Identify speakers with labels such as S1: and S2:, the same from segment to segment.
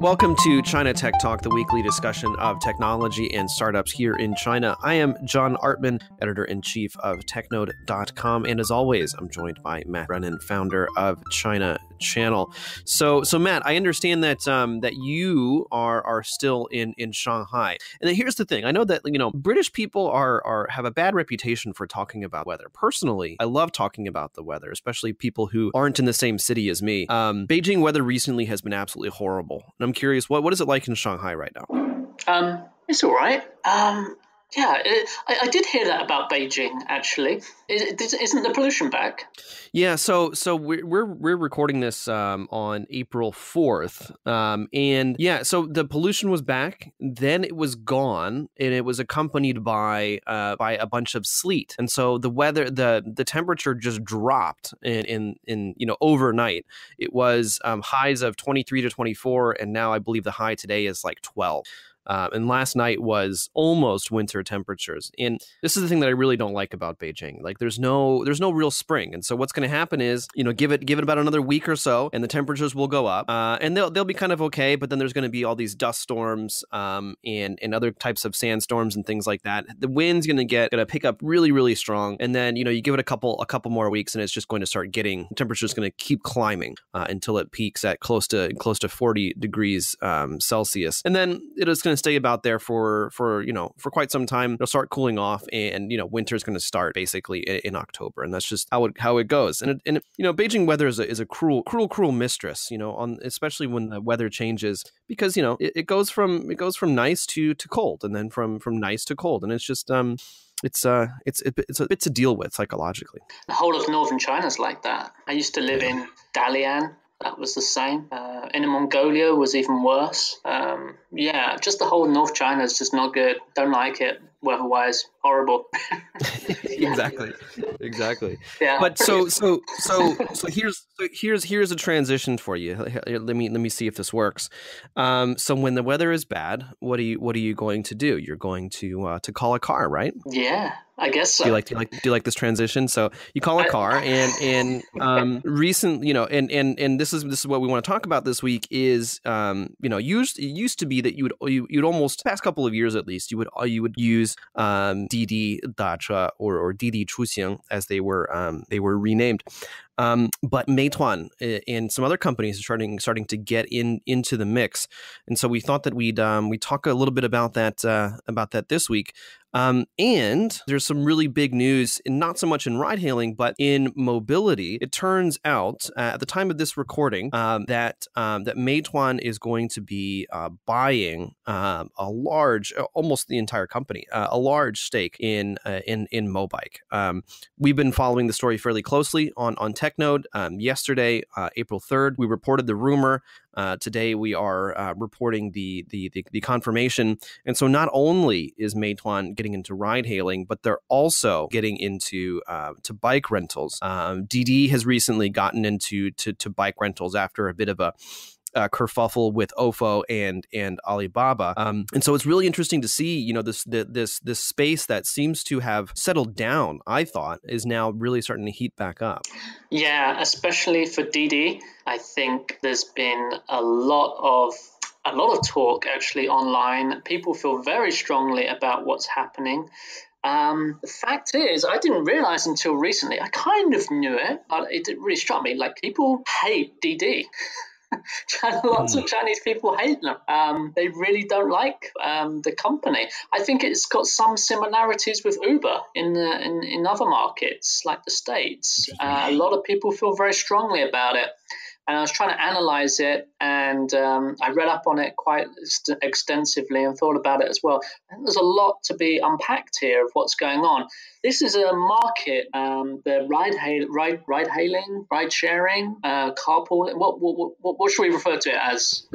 S1: Welcome to China Tech Talk, the weekly discussion of technology and startups here in China. I am John Artman, editor-in-chief of technode.com, and as always, I'm joined by Matt Brennan, founder of China Channel. So Matt, I understand that that you are still in Shanghai. And then here's the thing. I know that British people have a bad reputation for talking about weather. Personally, I love talking about the weather, especially people who aren't in the same city as me. Beijing weather recently has been absolutely horrible. And I'm curious, what is it like in Shanghai right now?
S2: It's all right. I did hear that about Beijing. Actually, isn't the pollution back?
S1: Yeah, so we're recording this on April 4th, and yeah, so the pollution was back, then it was gone, and it was accompanied by a bunch of sleet, and so the weather, the temperature just dropped in overnight. It was highs of 23 to 24, and now I believe the high today is like 12. And last night was almost winter temperatures. And this is the thing that I really don't like about Beijing. Like there's no real spring. And so what's going to happen is, give it about another week or so and the temperatures will go up. And they'll be kind of okay, but then there's going to be all these dust storms and other types of sandstorms and things like that. The wind's going to pick up really, really strong. And then, you give it a couple more weeks and it's just going to start the temperature's going to keep climbing until it peaks at close to 40 degrees Celsius. And then it is going to stay about there for quite some time. It'll start cooling off, and winter's going to start basically in October, and that's just how it goes. And Beijing weather is a cruel mistress. Especially when the weather changes, because it goes from nice to cold, and then from nice to cold, and it's just it's a bit to deal with psychologically.
S2: The whole of northern China's like that. I used to live in Dalian. That was the same. Inner Mongolia was even worse. Just the whole North China is just not good. Don't like it. Weather-wise, horrible.
S1: Exactly.
S2: Yeah.
S1: But so here's a transition for you. Let me see if this works. So when the weather is bad, what are you going to do? You're going to call a car, right?
S2: Yeah, I guess so.
S1: Do you like this transition? So you call a car, and recent, and this is what we want to talk about this week is, it used to be that you'd almost, past couple of years at least, you would use Didi or Didi Chuxing, as they were renamed. But Meituan and some other companies are starting to get into the mix, and so we thought that we'd talk a little bit about that this week. And there's some really big news, and not so much in ride hailing, but in mobility. It turns out at the time of this recording that Meituan is going to be buying a large, almost the entire company, a large stake in Mobike. We've been following the story fairly closely on TechNode. Yesterday, April 3rd, we reported the rumor. Today we are reporting the confirmation, and so not only is Meituan getting into ride hailing, but they're also getting into to bike rentals. Didi has recently gotten into bike rentals after a bit of a kerfuffle with Ofo and Alibaba, and so it's really interesting to see, this space that seems to have settled down, I thought, is now really starting to heat back up.
S2: Yeah, especially for Didi, I think there's been a lot of talk actually online. People feel very strongly about what's happening. The fact is, I didn't realize until recently. I kind of knew it, but it didn't really struck me. Like, people hate Didi. Lots of Chinese people hate them. They really don't like the company. I think it's got some similarities with Uber in other markets like the States. A lot of people feel very strongly about it. And I was trying to analyze it, and I read up on it quite extensively and thought about it as well. I think there's a lot to be unpacked here of what's going on. This is a market, the ride hailing, ride sharing, carpooling. What should we refer to it as?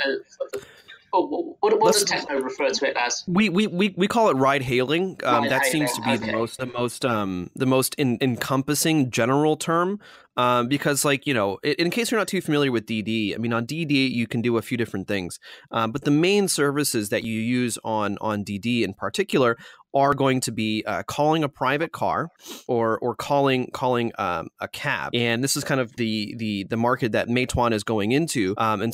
S2: What does Techno refer to it as?
S1: We call it ride hailing. That seems to be the most encompassing general term. Because, in case you're not too familiar with Didi, I mean, on Didi, you can do a few different things. But the main services that you use on Didi in particular are going to be calling a private car or calling a cab, and this is kind of the market that Meituan is going into. And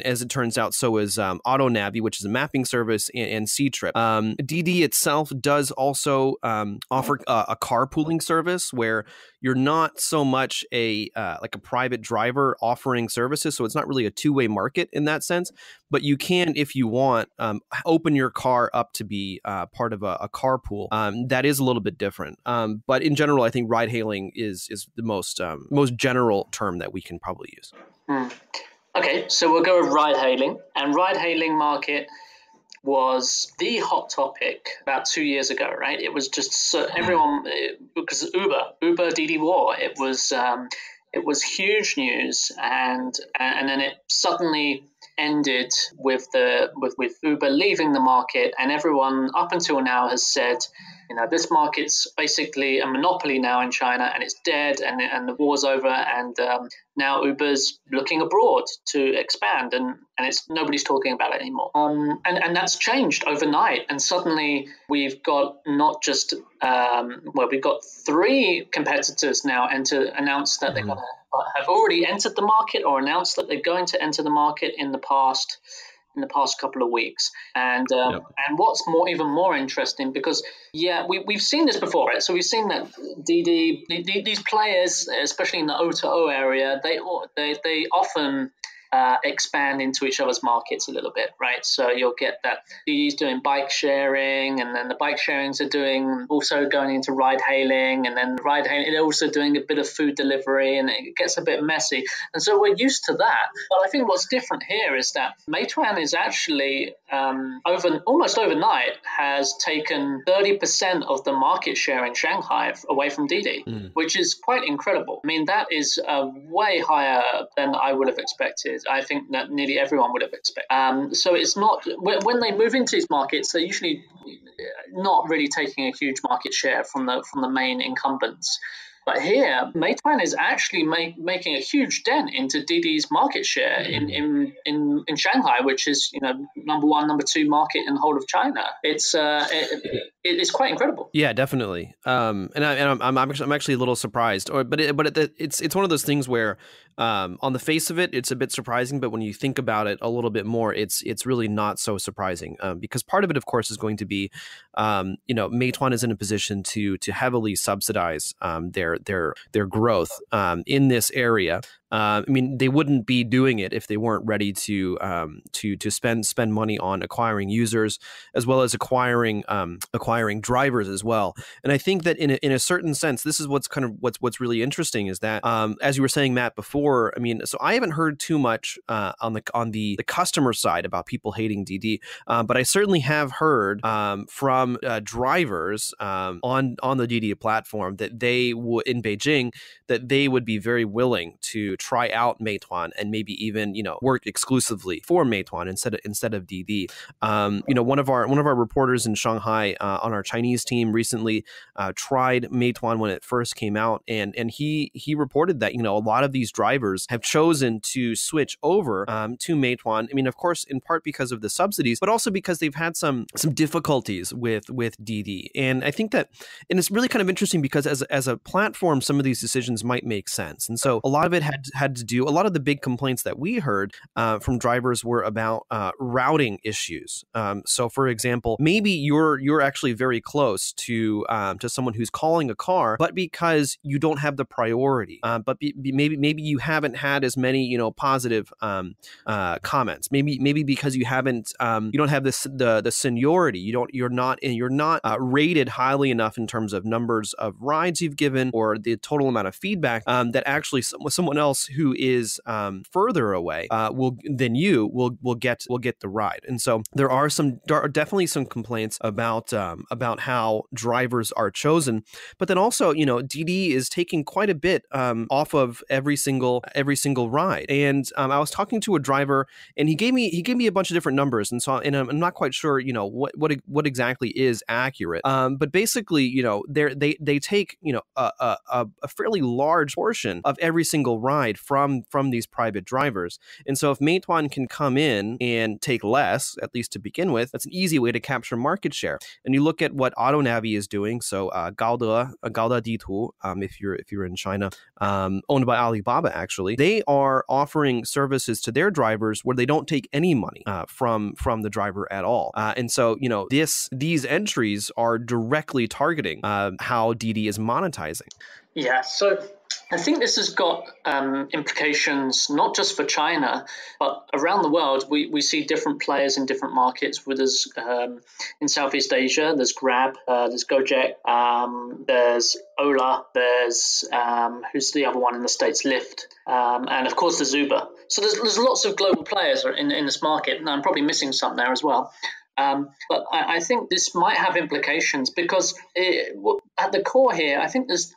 S1: as it turns out, so is AutoNavi, which is a mapping service, and Ctrip. Didi itself does also offer a carpooling service where you're not so much like a private driver offering services, so it's not really a two-way market in that sense. But you can, if you want, open your car up to be part of a carpool. That is a little bit different. But in general, I think ride-hailing is the most general term that we can probably use.
S2: Okay, so we'll go with ride-hailing. And ride-hailing market was the hot topic about 2 years ago, right? It was just so everyone, because Uber Didi war. It was huge news, and then it suddenly ended with Uber leaving the market, and everyone up until now has said, this market's basically a monopoly now in China, and it's dead, and the war's over, and now Uber's looking abroad to expand, and it's nobody's talking about it anymore. And that's changed overnight, and suddenly we've got not just we've got 3 competitors now announce that they're going to have already entered the market or announced that they're going to enter the market in the past couple of weeks. And and what's even more interesting, because we've seen this before, right? So we've seen that Didi, these players, especially in the O2O area, they often expand into each other's markets a little bit, right? So you'll get that Didi's doing bike sharing, and then the bike sharings are also going into ride hailing, and then ride hailing they're also doing a bit of food delivery, and it gets a bit messy. And so we're used to that. But I think what's different here is that Meituan is actually almost overnight has taken 30% of the market share in Shanghai away from Didi, which is quite incredible. I mean, that is way higher than I would have expected. I think that nearly everyone would have expected. So it's not, when they move into these markets, they're usually not really taking a huge market share from the main incumbents. But here, Meituan is actually making a huge dent into Didi's market share in Shanghai, actually, which is number 1, number 2 market in the whole of China. It's quite incredible.
S1: Yeah, definitely. And I'm actually a little surprised. It's one of those things where on the face of it, it's a bit surprising, but when you think about it a little bit more, it's really not so surprising, because part of it, of course, is going to be, Meituan is in a position to heavily subsidize their growth in this area. I mean, they wouldn't be doing it if they weren't ready to spend money on acquiring users, as well as acquiring drivers as well. And I think that in a certain sense, this is what's really interesting is that, as you were saying, Matt, before. I mean, so I haven't heard too much on the customer side about people hating Didi, but I certainly have heard from drivers on the Didi platform that they would in Beijing that they would be very willing to try out Meituan and maybe even work exclusively for Meituan instead of Didi. One of our reporters in Shanghai on our Chinese team recently tried Meituan when it first came out, and he reported that a lot of these drivers have chosen to switch over to Meituan. I mean, of course, in part because of the subsidies, but also because they've had some difficulties with Didi. And I think that, and it's really kind of interesting because as a platform, some of these decisions might make sense. And so a lot of it had to do, a lot of the big complaints that we heard from drivers were about routing issues. So for example, maybe you're actually very close to someone who's calling a car, but because you don't have the priority, but maybe you haven't had as many positive comments. Maybe because you haven't you don't have the seniority. You're not rated highly enough in terms of numbers of rides you've given or the total amount of feedback that actually someone else who is further away will get the ride. And so there are definitely some complaints about how drivers are chosen, but then also Didi is taking quite a bit off of every single ride. And I was talking to a driver, and he gave me a bunch of different numbers, and I'm not quite sure what exactly is accurate. But basically they take a fairly large portion of every single ride ride from these private drivers. And so if Meituan can come in and take less, at least to begin with, that's an easy way to capture market share. And you look at what AutoNavi is doing. So Gaode Ditu, if you're in China, owned by Alibaba, actually, they are offering services to their drivers where they don't take any money from the driver at all. And so, these entries are directly targeting how Didi is monetizing.
S2: Yeah, so I think this has got implications not just for China, but around the world. We see different players in different markets. There's in Southeast Asia, there's Grab, there's Gojek, there's Ola, there's who's the other one in the States, Lyft, and of course there's Uber. So there's lots of global players in this market, and I'm probably missing some there as well. But I think this might have implications because at the core here, I think there's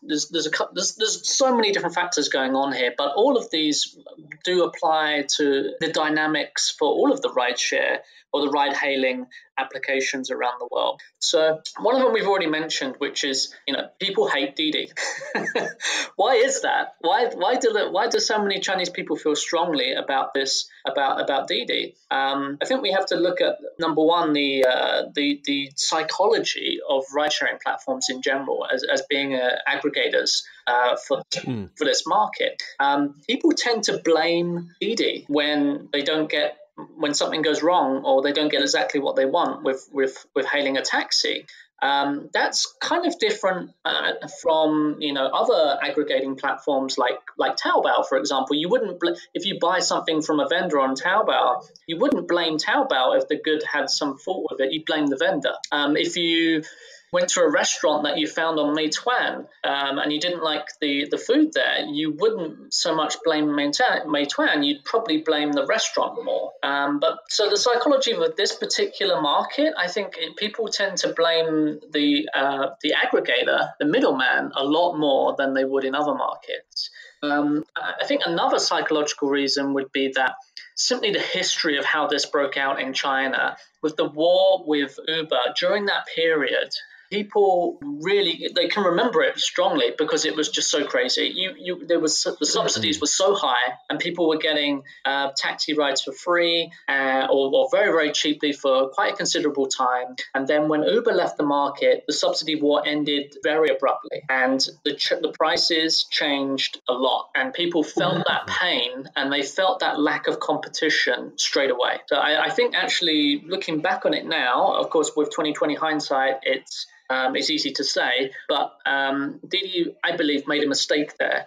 S2: so many different factors going on here, but all of these do apply to the dynamics for all of the rideshare or the ride-hailing applications around the world. So one of them we've already mentioned, which is, people hate Didi. Why is that? Why do so many Chinese people feel strongly about this, about Didi? I think we have to look at, number one, the psychology of ride-sharing platforms in general as being aggregators for this market. People tend to blame Didi when something goes wrong or they don't get exactly what they want with hailing a taxi. That's kind of different from other aggregating platforms like Taobao, for example. You wouldn't if you buy something from a vendor on Taobao, you wouldn't blame Taobao if the good had some fault with it. You blame the vendor. If you went to a restaurant that you found on Meituan and you didn't like the food there, you wouldn't so much blame Meituan, you'd probably blame the restaurant more. But so the psychology of this particular market, I think people tend to blame the aggregator, the middleman, a lot more than they would in other markets. I think another psychological reason would be that simply the history of how this broke out in China with the war with Uber during that period. People they can remember it strongly because it was just so crazy. The subsidies were so high, and people were getting taxi rides for free or very, very cheaply for quite a considerable time. And then when Uber left the market, the subsidy war ended very abruptly, and the prices changed a lot, and people felt that pain, and they felt that lack of competition straight away. So I think actually looking back on it now, of course, with 2020 hindsight, it's easy to say, but Didi, I believe, made a mistake there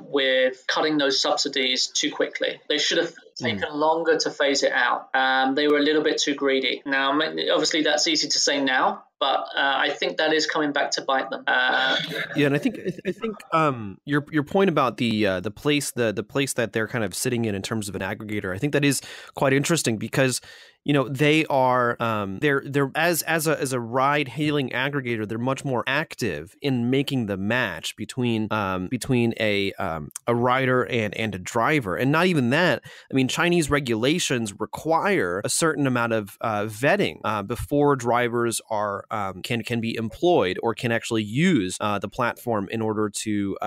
S2: with cutting those subsidies too quickly. They should have taken longer to phase it out. They were a little bit too greedy. Now, obviously, that's easy to say now, but I think that is coming back to bite them.
S1: And I think your point about the place that they're kind of sitting in terms of an aggregator, I think that is quite interesting because they are they're as a ride hailing aggregator, they're much more active in making the match between a rider and a driver. And not even that, I mean, Chinese regulations require a certain amount of vetting before drivers are can be employed or can actually use the platform in order to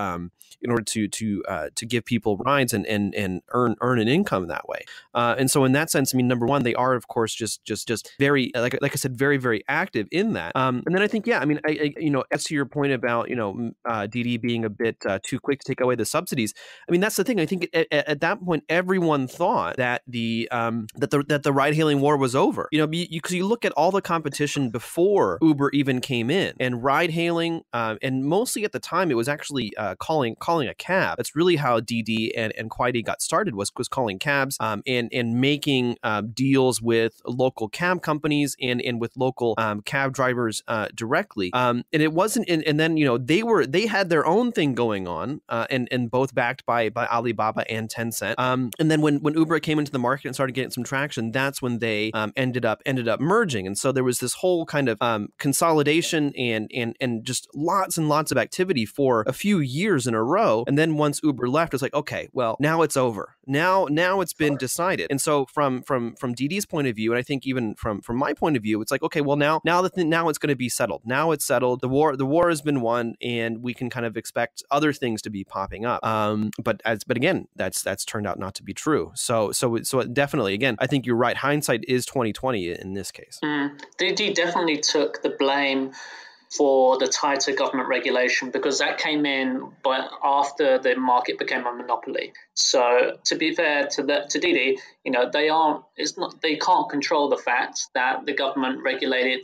S1: give people rides and earn an income that way. And so in that sense, I mean, number one, they are of course just very like I said, very, very active in that. And then I think, I mean, I as to your point about Didi being a bit too quick to take away the subsidies. I mean, that's the thing. I think at that point, everyone thought that the ride hailing war was over. Because you look at all the competition before Uber even came in, and ride hailing, and mostly at the time it was actually calling a cab. That's really how Didi and Kuaidi got started, was calling cabs and making deals with local cab companies and with local cab drivers directly. And it wasn't, and then they had their own thing going on, and both backed by Alibaba and Tencent. And then when Uber came into the market and started getting some traction, that's when they ended up merging. And so there was this whole kind of consolidation and just lots and lots of activity for a few years in a row. And then once Uber left, it's like, okay, well, now it's over. Now it's been decided. And so from Didi's point of view, and I think even from my point of view, it's like, okay, well now it's going to be settled. Now it's settled. The war has been won, and we can kind of expect other things to be popping up. But again, that's turned out not to be true. So definitely, again, I think you're right. Hindsight is 2020 in this case.
S2: Didi definitely took the blame for the tighter government regulation, because that came in after the market became a monopoly. So to be fair to Didi, they can't control the fact that the government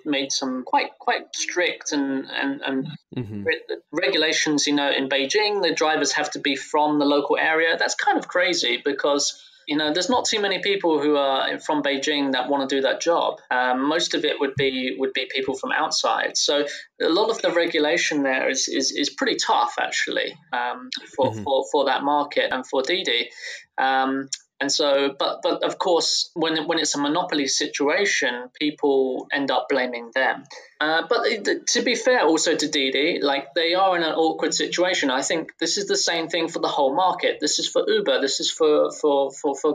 S2: made some quite strict and regulations. In Beijing, the drivers have to be from the local area. That's kind of crazy, because there's not too many people who are from Beijing that want to do that job. Most of it would be people from outside. So a lot of the regulation there is pretty tough, actually, for that market and for Didi. And so, but of course, when it's a monopoly situation, people end up blaming them. But to be fair also to Didi, like, they are in an awkward situation. I think this is the same thing for the whole market. This is for Uber. This is for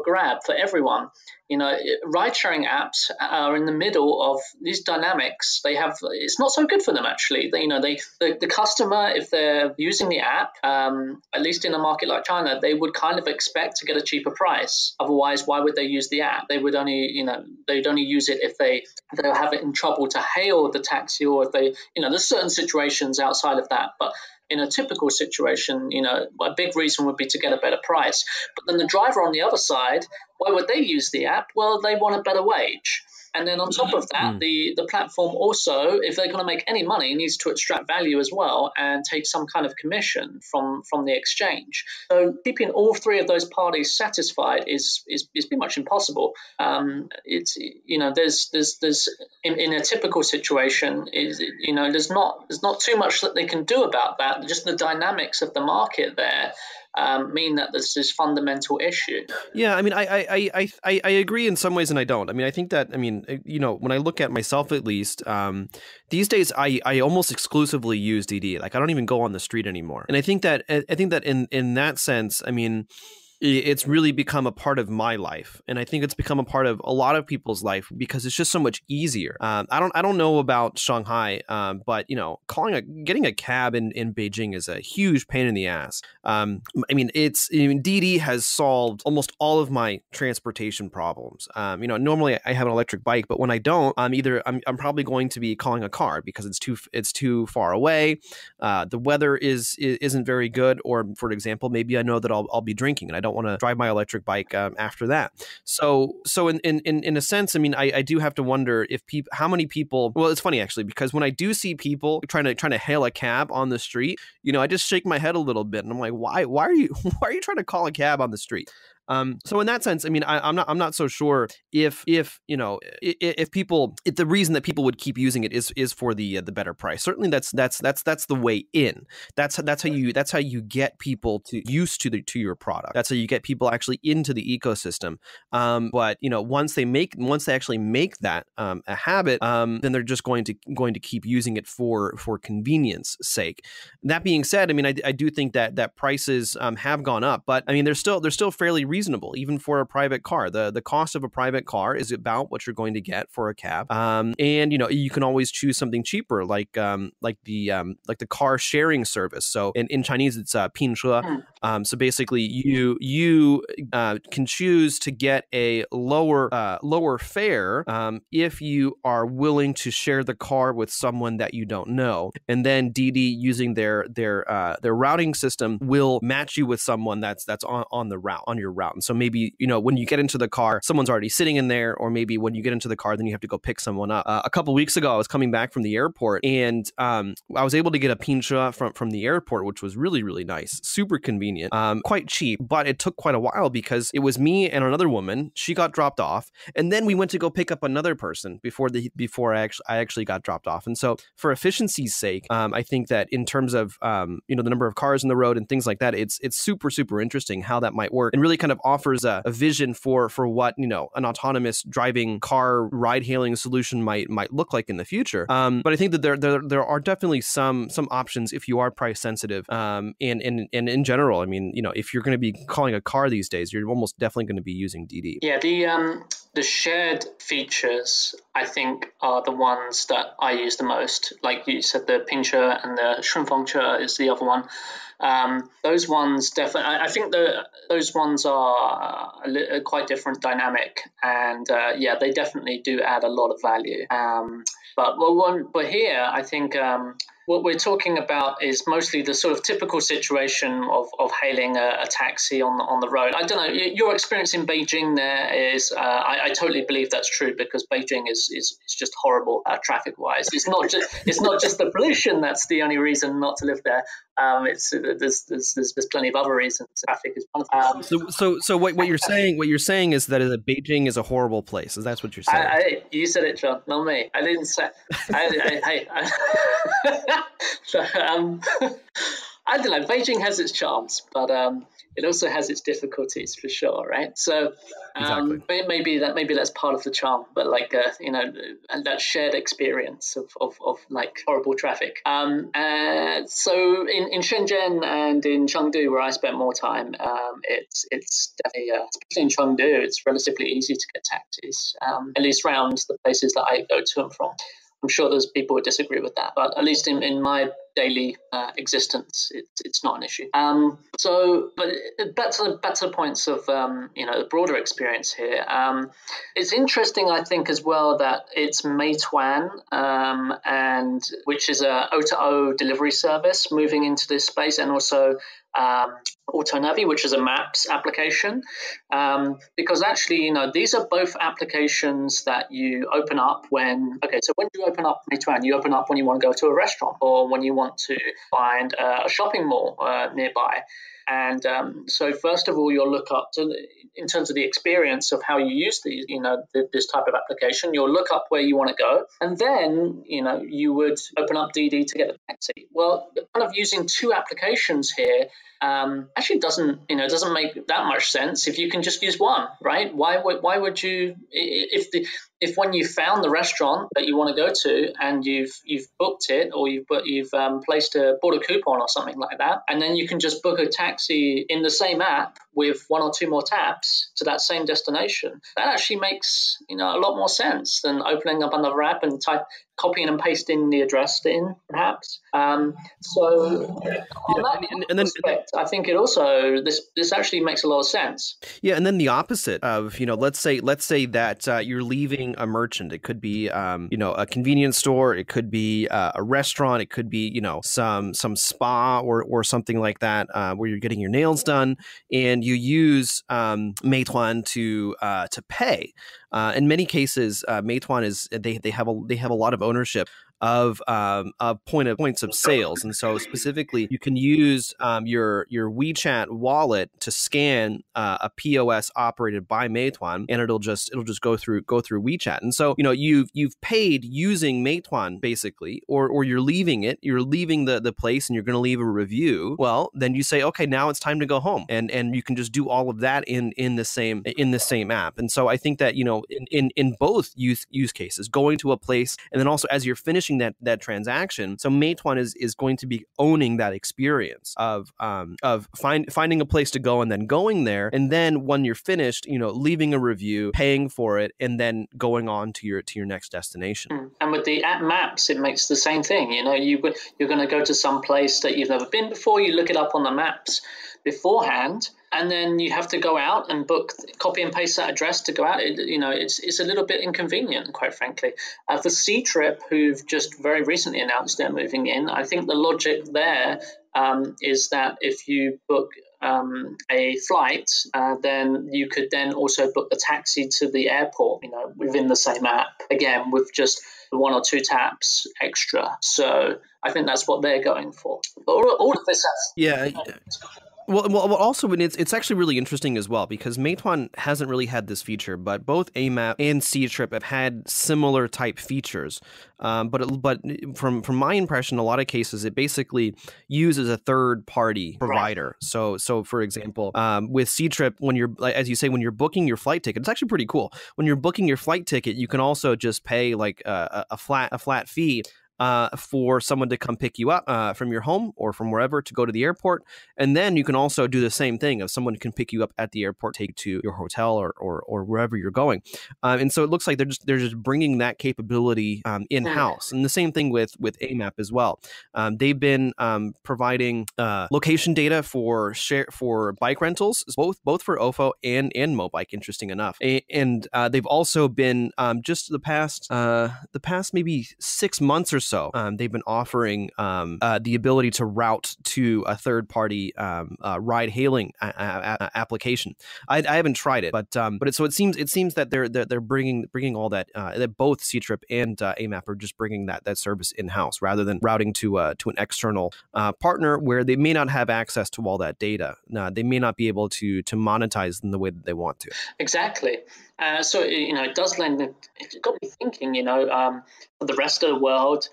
S2: Grab, for everyone. Ride-sharing apps are in the middle of these dynamics. It's not so good for them, actually. The customer, if they're using the app, at least in a market like China, they would kind of expect to get a cheaper price. Otherwise, why would they use the app? They would only, they'd only use it if they're having trouble to hail the taxi, or if they, there's certain situations outside of that. But in a typical situation, a big reason would be to get a better price. But then the driver on the other side, why would they use the app? Well, they want a better wage. And then on top of that, the platform also, if they're going to make any money, needs to extract value as well and take some kind of commission from the exchange. So keeping all three of those parties satisfied is pretty much impossible. It's there's in a typical situation, there's not too much that they can do about that. Just the dynamics of the market there mean that there's this fundamental issue.
S1: Yeah, I mean, I agree in some ways, and I don't. I mean, I think that, when I look at myself, at least, these days I almost exclusively use Didi. Like, I don't even go on the street anymore. And I think that in that sense, I mean, it's really become a part of my life, and I think it's become a part of a lot of people's life because it's just so much easier. I don't know about Shanghai, but getting a cab in Beijing is a huge pain in the ass. Didi has solved almost all of my transportation problems. Normally I have an electric bike, but when I don't, I'm probably going to be calling a car because it's too far away. The weather isn't very good, or for example, maybe I know that I'll be drinking and I don't want to drive my electric bike after that. So in a sense, I mean, I do have to wonder if how many people. Well, it's funny actually, because when I do see people trying to hail a cab on the street, I just shake my head a little bit, and I'm like, why are you trying to call a cab on the street? So in that sense, I mean, I'm not so sure if the reason that people would keep using it is for the better price. Certainly that's the way in. That's how you get people used to your product. That's how you get people actually into the ecosystem. But once they actually make that a habit, then they're just going to keep using it for convenience sake. That being said, I mean, I do think that prices have gone up, but I mean, they're still fairly reasonable, even for a private car. The cost of a private car is about what you're going to get for a cab. And you can always choose something cheaper, like the car sharing service. So in Chinese, it's 拼车. So basically, you can choose to get a lower fare if you are willing to share the car with someone that you don't know. And then Didi, using their routing system, will match you with someone that's on your route. And so maybe, when you get into the car, someone's already sitting in there, or maybe when you get into the car, then you have to go pick someone up. A couple weeks ago, I was coming back from the airport, and I was able to get a pincha from the airport, which was really, really nice, super convenient, quite cheap, but it took quite a while because it was me and another woman. She got dropped off, and then we went to go pick up another person before I actually got dropped off. And so for efficiency's sake, I think that in terms of the number of cars in the road and things like that, it's super, super interesting how that might work, and really kind kind of offers a vision for what, you know, an autonomous driving car ride hailing solution might look like in the future. But I think that there are definitely some options if you are price sensitive. And in general, I mean, you know, if you're going to be calling a car these days, you're almost definitely going to be using Didi.
S2: Yeah, the shared features, I think, are the ones that I use the most. Like you said, the Pincher and the Shunfengche is the other one. Those ones definitely, I think those ones are a quite different dynamic, and yeah, they definitely do add a lot of value. But here, I think what we're talking about is mostly the sort of typical situation of hailing a taxi on the road. I don't know, your experience in Beijing there is, I totally believe that's true, because Beijing is just horrible traffic-wise. It's not just the pollution that's the only reason not to live there. There's plenty of other reasons. Traffic is one of them.
S1: So what you're saying is that Beijing is a horrible place. Is that what you're saying?
S2: You said it, John, not me. I didn't say. I don't know. Beijing has its charms, but it also has its difficulties for sure, right? So
S1: Exactly.
S2: maybe that's part of the charm, but like you know, and that shared experience of like horrible traffic. So in Shenzhen and in Chengdu, where I spent more time, it's definitely especially in Chengdu, it's relatively easy to get taxis, at least around the places that I go to and from. I'm sure there's people who disagree with that, but at least in my daily existence, it's not an issue. But back to the points of you know, the broader experience here. It's interesting, I think, as well, that it's Meituan, and which is a O2O delivery service moving into this space, and also AutoNavi, which is a maps application, because actually, you know, these are both applications that you open up when you open up Meituan, you open up when you want to go to a restaurant or when you want to find a shopping mall nearby. And so first of all, you'll look up in terms of the experience of how you use these, you know, this type of application, you'll look up where you want to go, and then, you know, you would open up Didi to get a taxi. Well, kind of using two applications here actually doesn't make that much sense if you can just use one, right? Why would you, if when you found the restaurant that you want to go to and you've booked it, or you've bought a coupon or something like that, and then you can just book a taxi in the same app with one or two more taps to that same destination, that actually makes, you know, a lot more sense than opening up another app and copying and pasting the address in, perhaps. I think it also this actually makes a lot of sense.
S1: Yeah, and then the opposite of, you know, let's say that you're leaving a merchant. It could be you know, a convenience store. It could be a restaurant. It could be, you know, some spa or something like that, where you're getting your nails done, and you use Meituan to pay. In many cases, Meituan they have a lot of ownership of points of sales, and so specifically, you can use your WeChat wallet to scan a POS operated by Meituan, and it'll just go through WeChat. And so, you know, you've paid using Meituan basically, or you're leaving the place and you're going to leave a review. Well, then you say, okay, now it's time to go home, and you can just do all of that in the same app. And so I think that, you know, in both use cases, going to a place and then also as you're finishing that transaction, so Meituan is going to be owning that experience of finding a place to go and then going there, and then when you're finished, you know, leaving a review, paying for it, and then going on to your next destination.
S2: And with the app maps, it makes the same thing. You know, you're going to go to some place that you've never been before. You look it up on the maps beforehand, and then you have to go out and copy and paste that address to go out. It's a little bit inconvenient, quite frankly. For C-Trip, who've just very recently announced they're moving in, I think the logic there is that if you book a flight, then you could then also book the taxi to the airport, you know, within the same app, again, with just one or two taps extra. So I think that's what they're going for. But all of this has...
S1: Yeah. Well, also, when it's actually really interesting as well because Meituan hasn't really had this feature, but both AMAP and Ctrip have had similar type features. But from my impression, a lot of cases it basically uses a third party provider. Right. So for example, with Ctrip, when you're as you say, when you're booking your flight ticket, it's actually pretty cool. When you're booking your flight ticket, you can also just pay like a flat fee for someone to come pick you up from your home or from wherever to go to the airport. And then you can also do the same thing if someone can pick you up at the airport, take you to your hotel or wherever you're going. And so it looks like they're just bringing that capability in-house. And the same thing with AMAP as well. They've been providing location data for bike rentals, both for OFO and Mobike, interesting enough. And they've also been just the past maybe 6 months or so, they've been offering the ability to route to a third-party ride-hailing application. I haven't tried it, but it seems that they're bringing all that that both Ctrip and AMAP are just bringing that service in-house rather than routing to an external partner where they may not have access to all that data. They may not be able to monetize in the way that they want to.
S2: Exactly. So it does it got me thinking. For the rest of the world,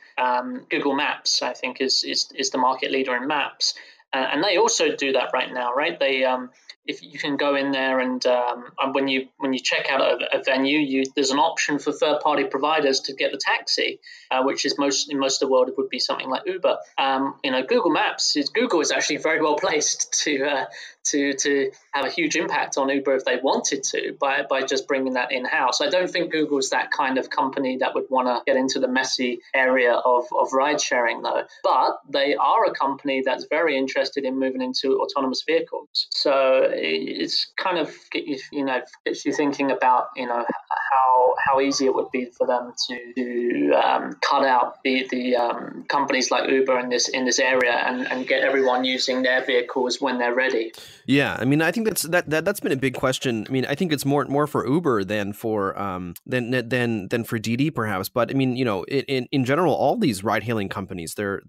S2: Google Maps, I think, is the market leader in maps, and they also do that right now, right? They if you can go in there and when you check out a venue, there's an option for third-party providers to get the taxi, which is in most of the world it would be something like Uber. Google Maps Google is actually very well placed to have a huge impact on Uber if they wanted to by just bringing that in-house. I don't think Google's that kind of company that would want to get into the messy area of ride sharing though. But they are a company that's very interested in moving into autonomous vehicles. So it's kind of gets you thinking about how easy it would be for them to cut out the companies like Uber in this area and get everyone using their vehicles when they're ready.
S1: Yeah, I mean, I think that's been a big question. I mean, I think it's more for Uber than for than for Didi perhaps. But I mean, in general, all these ride-hailing companies, their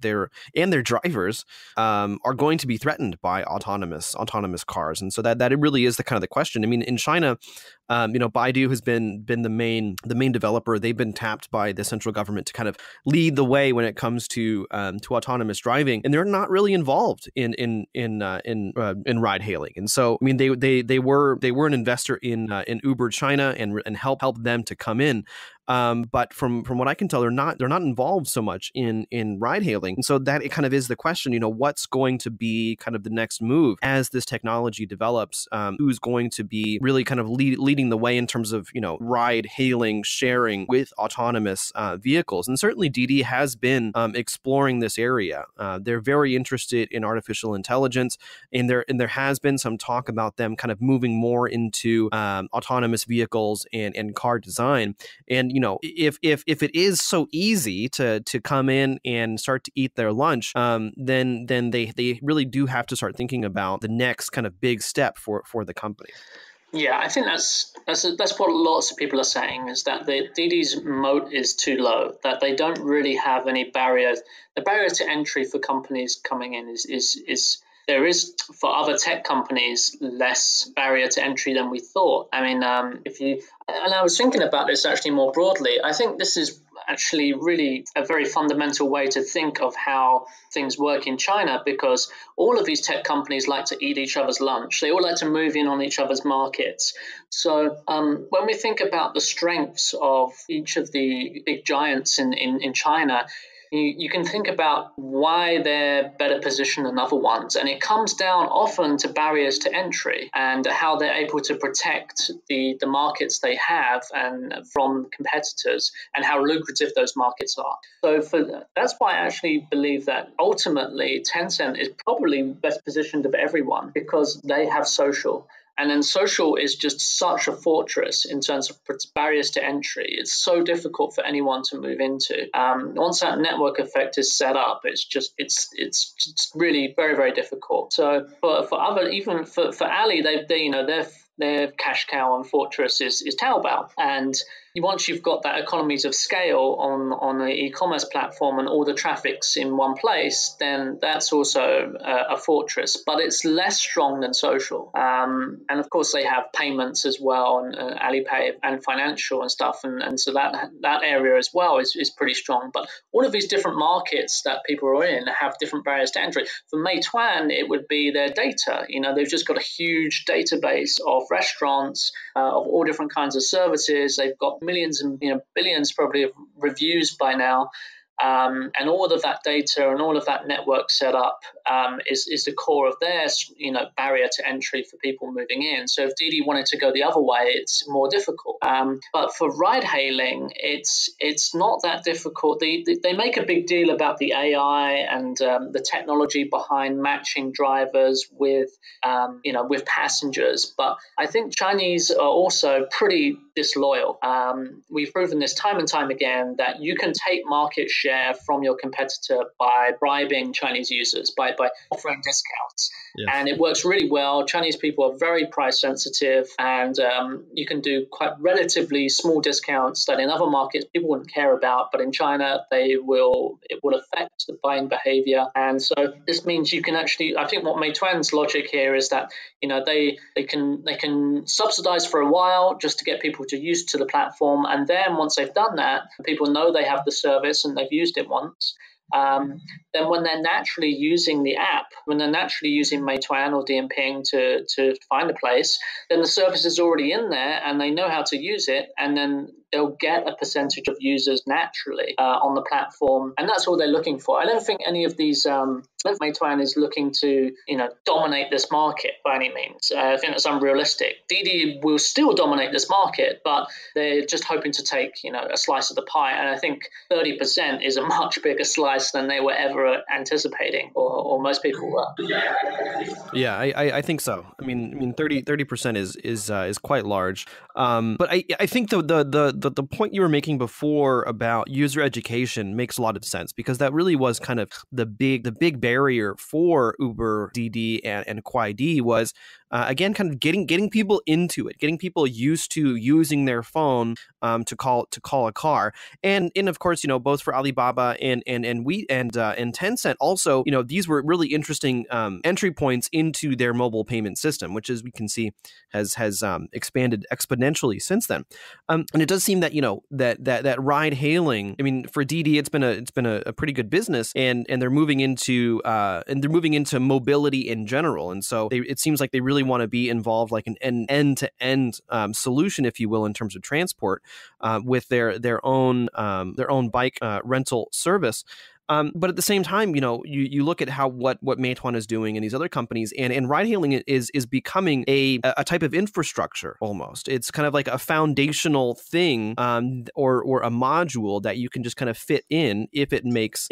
S1: drivers are going to be threatened by autonomous cars, and so that it really is the question. I mean, in China, Baidu has been the main developer. They've been tapped by the central government to kind of lead the way when it comes to autonomous driving, and they're not really involved in ride hailing. And so, I mean, they were an investor in Uber China and help them to come in. But from what I can tell, they're not involved so much in ride hailing. And so that it kind of is the question, what's going to be kind of the next move as this technology develops? Who's going to be really kind of leading the way in terms of, ride hailing, sharing with autonomous vehicles? And certainly Didi has been exploring this area. They're very interested in artificial intelligence, and there has been some talk about them kind of moving more into autonomous vehicles and car design. And if it is so easy to come in and start to eat their lunch, then they really do have to start thinking about the next kind of big step for the company.
S2: Yeah, I think that's what lots of people are saying, is that the Didi's moat is too low, that they don't really have any barriers. The barrier to entry for companies coming in is there is for other tech companies less barrier to entry than we thought. I mean, and I was thinking about this actually more broadly. I think this is actually really a very fundamental way to think of how things work in China, because all of these tech companies like to eat each other's lunch. They all like to move in on each other's markets. So when we think about the strengths of each of the big giants in China, you can think about why they're better positioned than other ones. And it comes down often to barriers to entry and how they're able to protect the markets they have and from competitors, and how lucrative those markets are. So that's why I actually believe that ultimately Tencent is probably best positioned of everyone, because they have social. And then social is just such a fortress in terms of barriers to entry. It's so difficult for anyone to move into. Once that network effect is set up, it's really very, very difficult. So for Ali, their cash cow and fortress is Taobao, and once you've got that economies of scale on the e-commerce platform and all the traffic's in one place, then that's also a fortress. But it's less strong than social. And of course, they have payments as well, and Alipay and financial and stuff. And so that area as well is pretty strong. But all of these different markets that people are in have different barriers to entry. For Meituan, it would be their data. They've just got a huge database of restaurants, of all different kinds of services. They've got millions and billions probably of reviews by now. And all of that data and all of that network setup is the core of their barrier to entry for people moving in. So if Didi wanted to go the other way, it's more difficult. But for ride hailing, it's not that difficult. They make a big deal about the AI and the technology behind matching drivers with passengers. But I think Chinese are also pretty disloyal. We've proven this time and time again that you can take market share from your competitor by bribing Chinese users, by offering discounts. Yes. And it works really well. Chinese people are very price sensitive, and you can do quite relatively small discounts that in other markets people wouldn't care about, but in China it will affect the buying behavior. And so this means you can actually, I think what Meituan's logic here is that they can subsidize for a while just to get people used to the platform, and then once they've done that, people know they have the service and they've used it once. Then when they're naturally using the app, when they're naturally using Meituan or Dianping to find a place, then the service is already in there and they know how to use it, and then they'll get a percentage of users naturally on the platform, and that's all they're looking for. I don't think any of these Meituan is looking to dominate this market by any means. I think that's unrealistic. Didi will still dominate this market, but they're just hoping to take a slice of the pie, and I think 30% is a much bigger slice than they were ever anticipating, or most people were.
S1: Yeah, I think so. I mean 30% is quite large. But I think the point you were making before about user education makes a lot of sense, because that really was kind of the big barrier for Uber, Didi, and Kuaidi was again kind of getting people into it, getting people used to using their phone to call a car, and of course both for Alibaba and Tencent also these were really interesting entry points into their mobile payment system, which as we can see has expanded exponentially since then. And it does seem that that ride hailing, I mean for Didi it's been a pretty good business, and they're moving into mobility in general, and so it seems like they really want to be involved like an end-to-end solution, if you will, in terms of transport with their own bike rental service. But at the same time, you look at what Meituan is doing and these other companies, and ride hailing is becoming a type of infrastructure almost. It's kind of like a foundational thing or a module that you can just kind of fit in if it makes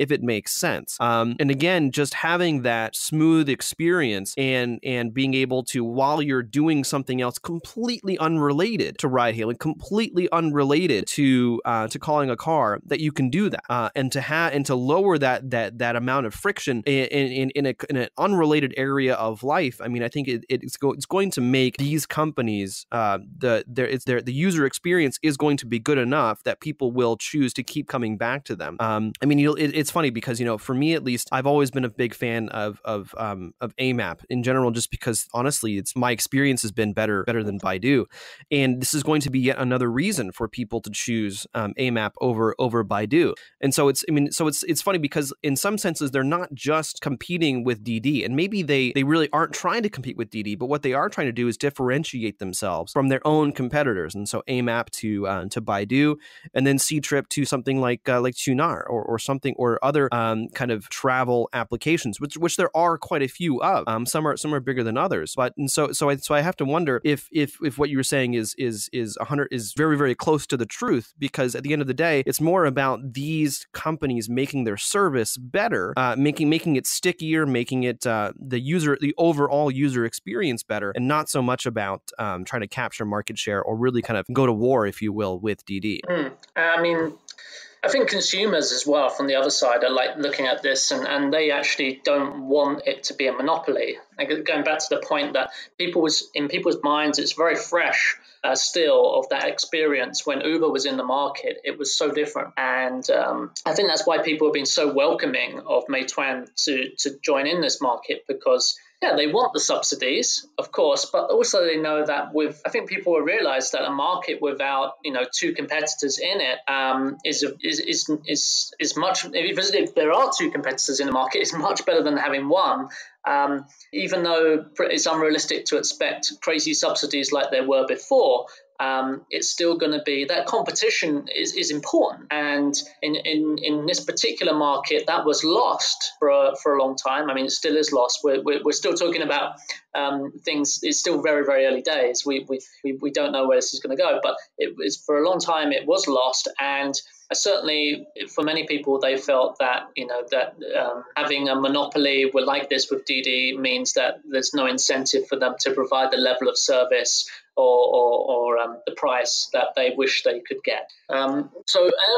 S1: sense. And again, just having that smooth experience and being able to, while you're doing something else completely unrelated to ride hailing, completely unrelated to calling a car, that you can do that and to lower that amount of friction in an unrelated area of life. I mean, I think it's going to make these companies the user experience is going to be good enough that people will choose to keep coming back to them. I mean, it's funny because for me at least, I've always been a big fan of AMAP in general, just because honestly, my experience has been better than Baidu, and this is going to be yet another reason for people to choose AMAP over Baidu. And so it's funny because in some senses they're not just competing with Didi, and maybe they really aren't trying to compete with Didi, but what they are trying to do is differentiate themselves from their own competitors. And so AMAP to Baidu, and then Ctrip to something like Qunar or something, or other kind of travel applications, which there are quite a few of. Some are bigger than others, but so I have to wonder if what you were saying is very, very close to the truth, because at the end of the day, it's more about these companies making their service better, making it stickier, making it the overall user experience better, and not so much about trying to capture market share or really kind of go to war, if you will, with Didi.
S2: I mean, I think consumers as well from the other side are like looking at this and they actually don't want it to be a monopoly. Like going back to the point that in people's minds, it's very fresh still of that experience when Uber was in the market. It was so different. And I think that's why people have been so welcoming of Meituan to join in this market, because yeah, they want the subsidies, of course, but also they know that I think people will realize that a market without, two competitors in it is much. If there are two competitors in the market, it's much better than having one. Even though it's unrealistic to expect crazy subsidies like there were before, it's still going to be that competition is important. And in this particular market, that was lost for a long time. I mean, it still is lost. We're still talking about things. It's still very, very early days. We don't know where this is going to go, but for a long time it was lost. And certainly, for many people, they felt that having a monopoly like this with Didi means that there's no incentive for them to provide the level of service or the price that they wish they could get. And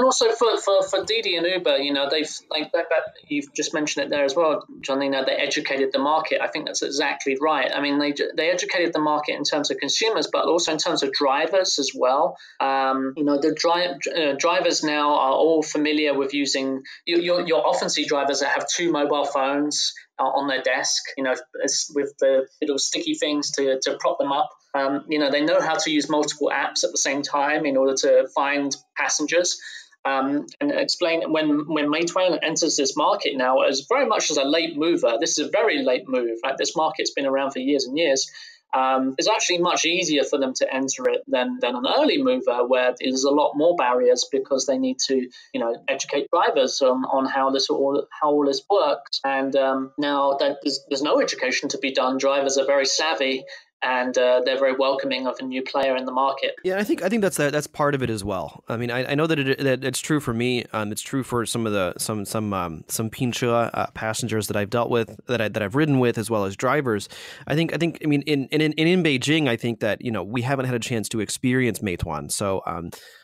S2: also for Didi and Uber, they've like that you've just mentioned it there as well, John. They educated the market. I think that's exactly right. I mean, they educated the market in terms of consumers, but also in terms of drivers as well. The drivers now are all familiar with using. You'll often see drivers that have two mobile phones on their desk, with the little sticky things to prop them up. They know how to use multiple apps at the same time in order to find passengers. And explain when Meituan enters this market now as very much as a late mover. This is a very late move. Right? This market's been around for years and years. It's actually much easier for them to enter it than an early mover, where there's a lot more barriers because they need to, educate drivers on how all this works. And now that there's no education to be done, drivers are very savvy. And they're very welcoming of a new player in the market.
S1: Yeah, I think that's part of it as well. I mean, I know that it's true for me. It's true for some Pincha passengers that I've dealt with, that I've ridden with, as well as drivers. I mean, in Beijing, I think that we haven't had a chance to experience Meituan,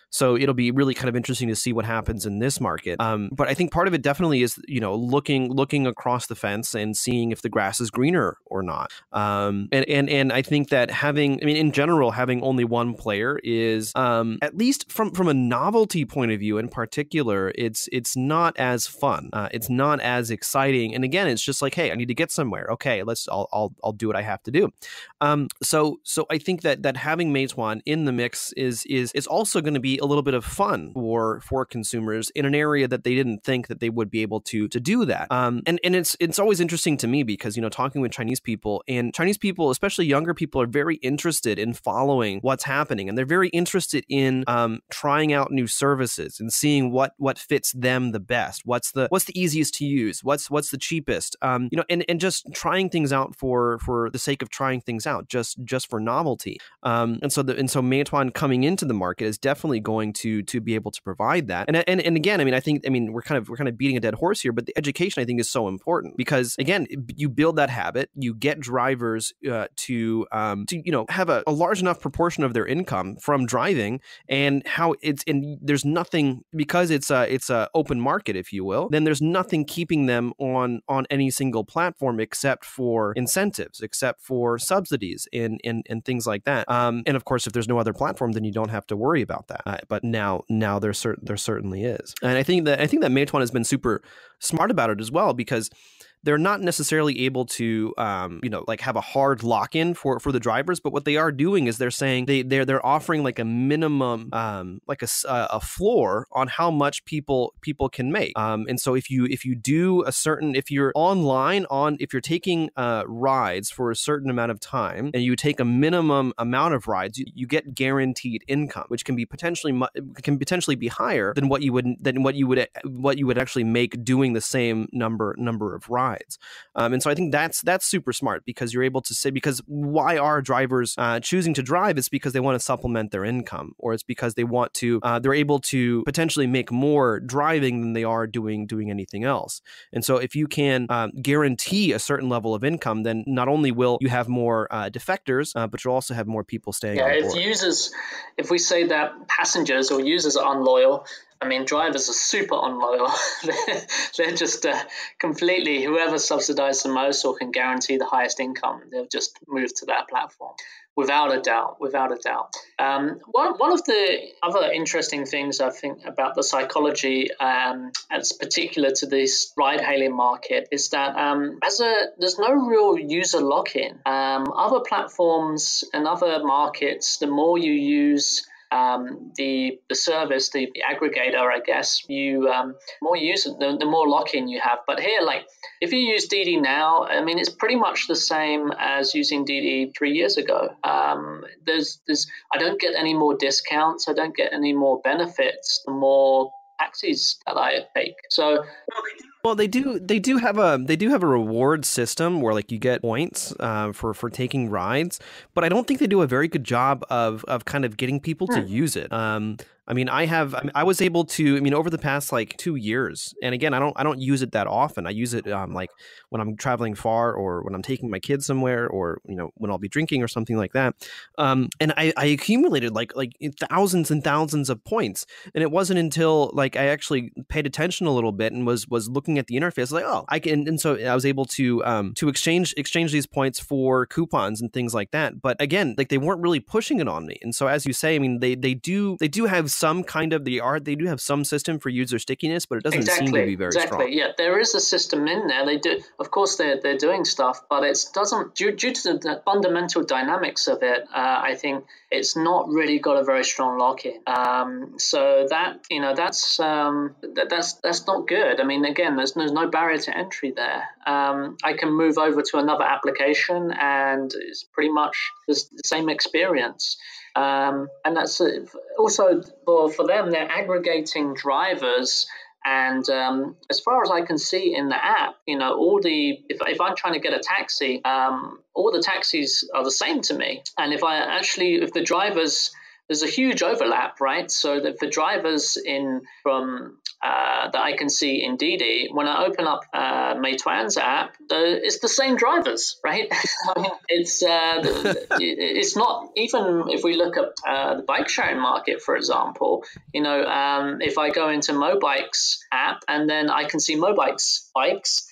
S1: so it'll be really kind of interesting to see what happens in this market. But I think part of it definitely is, looking across the fence and seeing if the grass is greener or not. And I think that in general, having only one player is, at least from a novelty point of view in particular, it's not as fun. It's not as exciting. And again, it's just like, hey, I need to get somewhere. Okay, I'll do what I have to do. So I think that having Meituan in the mix is also going to be a little bit of fun for consumers in an area that they didn't think that they would be able to do that. And it's always interesting to me because, talking with Chinese people, especially younger people, are very interested in following what's happening. And they're very interested in trying out new services and seeing what fits them the best. What's the easiest to use? What's the cheapest? And just trying things out for the sake of trying things out, just for novelty. And so Meituan coming into the market is definitely going to be able to provide that. And again, I think we're kind of beating a dead horse here, but the education, I think, is so important because, again, you build that habit, you get drivers to have a large enough proportion of their income from driving, and there's nothing, because it's a open market, if you will, then there's nothing keeping them on any single platform except for incentives, except for subsidies and things like that. And of course, if there's no other platform, then you don't have to worry about that. But now there certainly is. And I think that Meituan has been super smart about it as well, because they're not necessarily able to, have a hard lock-in for the drivers. But what they are doing is they're saying they're offering like a minimum, a floor on how much people can make. And so if you're taking rides for a certain amount of time and you take a minimum amount of rides, you get guaranteed income, which can be potentially be higher than what you would actually make doing the same number of rides. And so I think that's super smart, because you're able to say, because why are drivers choosing to drive? It's because they want to supplement their income, or it's because they're able to potentially make more driving than they are doing anything else. And so if you can guarantee a certain level of income, then not only will you have more defectors, but you'll also have more people staying on board.
S2: If we say that passengers or users are unloyal, I mean, drivers are super unloyal. They're just completely, whoever subsidizes the most or can guarantee the highest income, they'll just move to that platform. Without a doubt, without a doubt. One of the other interesting things I think about the psychology, as particular to this ride-hailing market, is that there's no real user lock-in. Other platforms and other markets, the more you use the service, the aggregator, I guess, you more you use it, the more lock-in you have. But here, like, if you use Didi now, I mean, it's pretty much the same as using Didi 3 years ago. I don't get any more discounts. I don't get any more benefits the more taxis that I take. So.
S1: Well, they do have a reward system where like you get points for taking rides, but I don't think they do a very good job of kind of getting people to use it. I mean, I was able to, I mean, over the past like 2 years, and again, I don't use it that often. I use it like when I'm traveling far or when I'm taking my kids somewhere or, you know, when I'll be drinking or something like that. And I accumulated like thousands and thousands of points. And it wasn't until like I actually paid attention a little bit and was looking at the interface like, oh, I can, and so I was able to exchange these points for coupons and things like that. But again, like they weren't really pushing it on me. And so as you say, I mean, they do have some kind of they do have some system for user stickiness, but it doesn't seem to be very strong.
S2: Yeah, there is a system in there. They do, of course, they're doing stuff, but it doesn't due to the fundamental dynamics of it. I think it's not really got a very strong lock-in. So that, you know, that's not good. I mean, again, there's no barrier to entry there. I can move over to another application, and it's pretty much the same experience. And that's also for them, they're aggregating drivers. And as far as I can see in the app, you know, if I'm trying to get a taxi, all the taxis are the same to me. And if the drivers, there's a huge overlap, right? So that for drivers that I can see in Didi, when I open up Meituan's app, it's the same drivers, right? I mean, it's not, even if we look at the bike sharing market, for example, you know, if I go into Mobike's app and then I can see Mobike's bikes.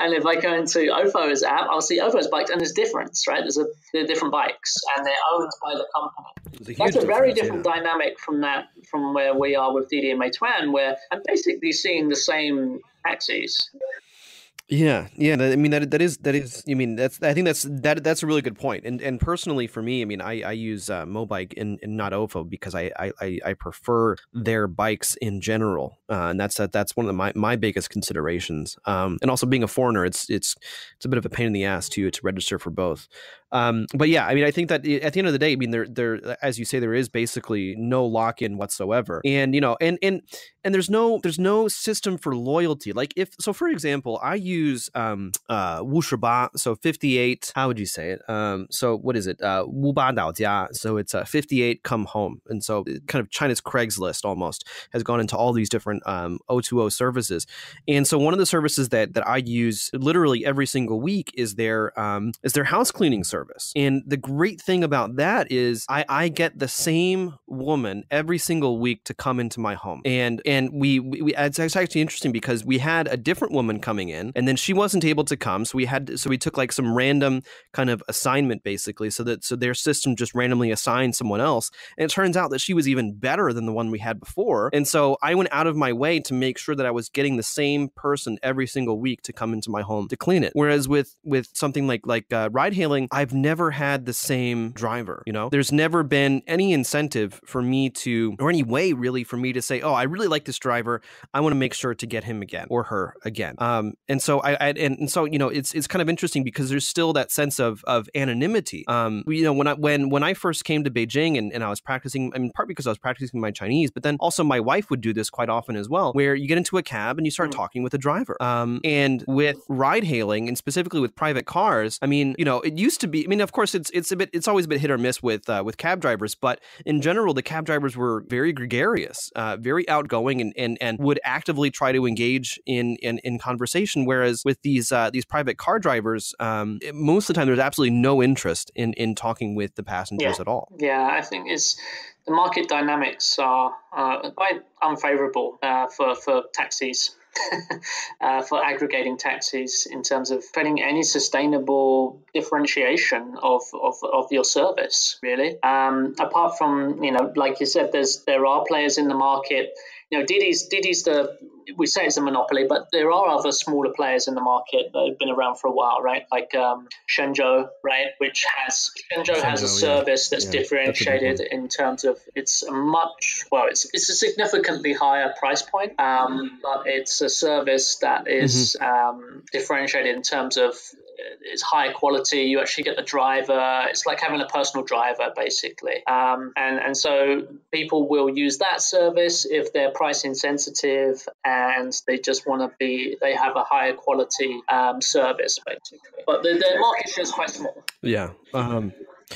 S2: And if I go into Ofo's app, I'll see Ofo's bikes, and there's difference, right? They're different bikes, and they're owned by the company. That's a very different dynamic from where we are with Didi and Meituan, where I'm basically seeing the same taxis.
S1: Yeah. I mean that is. I mean I think that's a really good point. And personally for me, I mean I use Mobike and not Ofo because I prefer their bikes in general, and that's one of my biggest considerations. And also being a foreigner, it's a bit of a pain in the ass to register for both. But yeah, I mean I think that at the end of the day, I mean there as you say, there is basically no lock-in whatsoever, and you know and there's no system for loyalty. Like for example, I use 58, so 58, how would you say it? So what is it? 58到家, so it's 58 come home. And so kind of China's Craigslist almost has gone into all these different O2O services. And so one of the services that I use literally every single week is their house cleaning service. And the great thing about that is I get the same woman every single week to come into my home. And we it's actually interesting because we had a different woman coming in, and then she wasn't able to come, so we took like some random kind of assignment basically, so their system just randomly assigned someone else, and it turns out that she was even better than the one we had before. And so I went out of my way to make sure that I was getting the same person every single week to come into my home to clean it. Whereas with something like ride hailing, I've never had the same driver. You know, there's never been any incentive for me to, or any way really for me to say, oh, I really like this driver, I want to make sure to get him again or her again. And so so you know, it's kind of interesting because there's still that sense of anonymity. You know, when I first came to Beijing and I was practicing, I mean, part because I was practicing my Chinese, but then also my wife would do this quite often as well, where you get into a cab and you start talking with a driver. And with ride hailing, and specifically with private cars, I mean, you know, it used to be, I mean, of course it's always a bit hit or miss with cab drivers, but in general, the cab drivers were very gregarious, very outgoing, and would actively try to engage in conversation, where Whereas with these private car drivers, most of the time there's absolutely no interest in talking with the passengers at all.
S2: Yeah, I think the market dynamics are quite unfavorable for taxis. For aggregating taxis in terms of putting any sustainable differentiation of your service, really. Apart from, like you said, there are players in the market. Didi's we say it's a monopoly, but there are other smaller players in the market that have been around for a while, right? Like Shenzhou, right? Shenzhou has a service that's differentiated in terms of it's a significantly higher price point, but it's a service that is differentiated in terms of it's high quality. You actually get the driver. It's like having a personal driver, basically. And so people will use that service if they're price insensitive and they just want to they have a higher quality service, basically. But the market share is quite small.
S1: Yeah.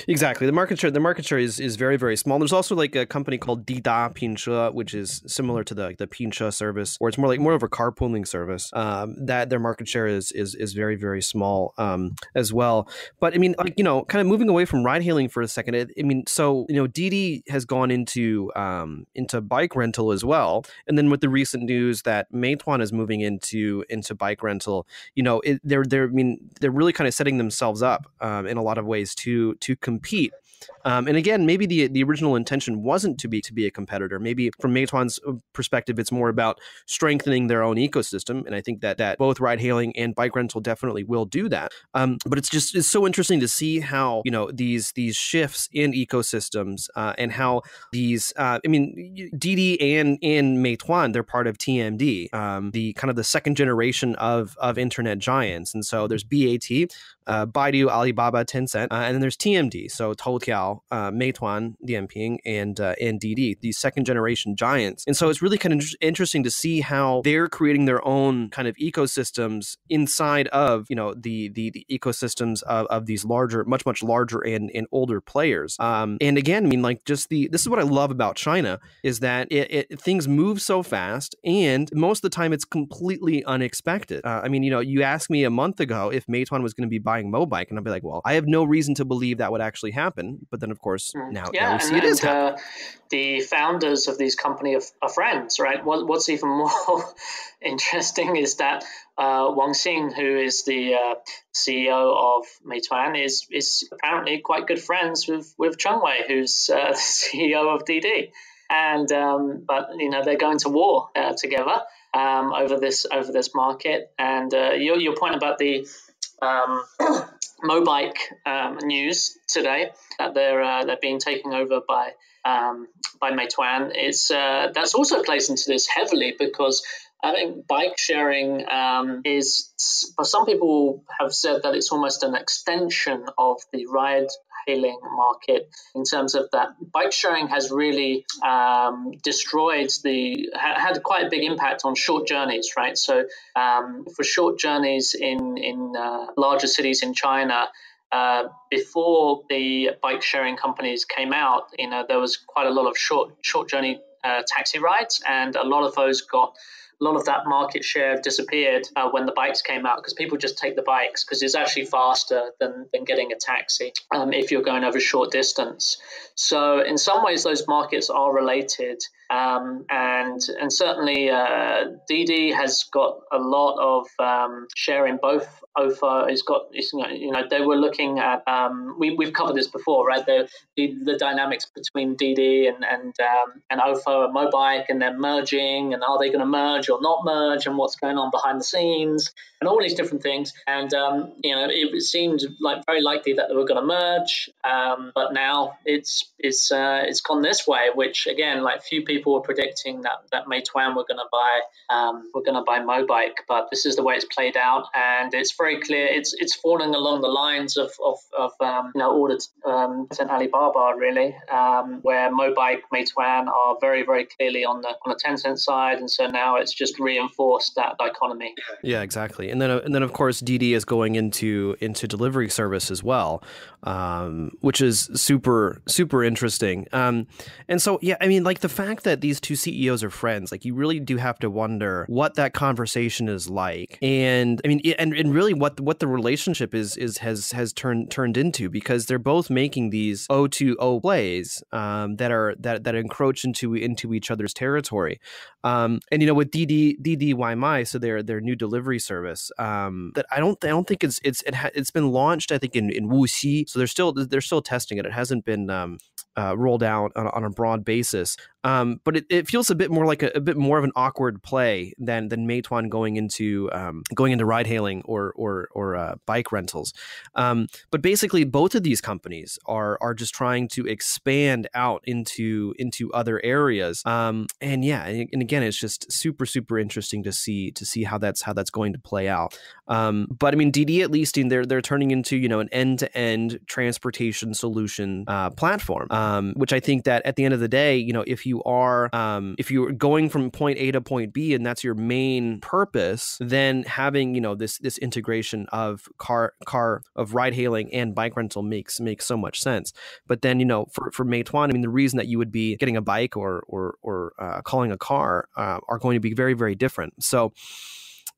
S1: Exactly. The market share is very, very small. There's also like a company called Didi Pinshe, which is similar to the Pinshe service, or it's more of a carpooling service. That their market share is very, very small as well. But I mean, like, kind of moving away from ride hailing for a second. So Didi has gone into bike rental as well, and then with the recent news that Meituan is moving into bike rental, they're really kind of setting themselves up in a lot of ways to compete. And again, maybe the original intention wasn't to be a competitor. Maybe from Meituan's perspective, it's more about strengthening their own ecosystem. And I think that both ride hailing and bike rental definitely will do that. But it's so interesting to see how, these shifts in ecosystems and how these, Didi and Meituan, they're part of TMD, the kind of the second generation of internet giants. And so there's BAT, Baidu, Alibaba, Tencent, and then there's TMD, so Toutiao, Meituan, Dianping, and Didi, these second generation giants. And so it's really kind of interesting to see how they're creating their own kind of ecosystems inside of the ecosystems of these much larger and older players. And again, this is what I love about China is that things move so fast, and most of the time it's completely unexpected. You asked me a month ago if Meituan was going to be buying Mobike, and I'd be like, well, I have no reason to believe that would actually happen. But then, of course, now we see it is happening.
S2: The founders of these companies are friends, right? What's even more interesting is that Wang Xing, who is the CEO of Meituan, is apparently quite good friends with Cheng Wei, who's the CEO of Didi. And but they're going to war together over this market. And your point about the Mobike news today that they're being taken over by Meituan that's also plays into this heavily, because I think bike sharing for some people have said that it's almost an extension of the ride hailing market, in terms of that bike sharing has really had quite a big impact on short journeys, right? So for short journeys in larger cities in China, before the bike sharing companies came out, there was quite a lot of short journey taxi rides, and a lot of that market share disappeared when the bikes came out, because people just take the bikes because it's actually faster than getting a taxi if you're going over a short distance. So in some ways, those markets are related. And certainly Didi has got a lot of share in both. OFO has got, they were looking at, we've covered this before, right? The dynamics between Didi and OFO and Mobike, and they're merging, and are they going to merge or not merge, and what's going on behind the scenes, and all these different things. And, it seemed like very likely that they were going to merge, but now it's gone this way, which again, like few people were predicting that Meituan were going to buy Mobike, but this is the way it's played out, and it's very clear it's falling along the lines of order to Alibaba, really, where Mobike, Meituan are very, very clearly on the Tencent side, and so now it's just reinforced that dichotomy.
S1: Yeah, exactly. And then of course Didi is going into delivery service as well. which is super, super interesting. And so, yeah, I mean, like the fact that these two CEOs are friends, like you really do have to wonder what that conversation is like. And I mean, and really what the relationship has turned into, because they're both making these O2O plays that encroach into each other's territory. And with Didi so their new delivery service, that I don't think it's been launched, I think, in Wuxi, so they're still testing it. It hasn't been rolled out on a broad basis. But it feels a bit more like a bit more of an awkward play than Meituan going into ride hailing or bike rentals. But basically, both of these companies are just trying to expand out into other areas. And again, it's just super, super interesting to see how that's going to play out. But I mean, Didi, at least they're turning into an end-to-end transportation solution platform, which I think that at the end of the day, if you're going from point A to point B and that's your main purpose, then having this integration of of ride hailing and bike rental makes so much sense. But then for Meituan, I mean, the reason that you would be getting a bike or calling a car are going to be very, very different. So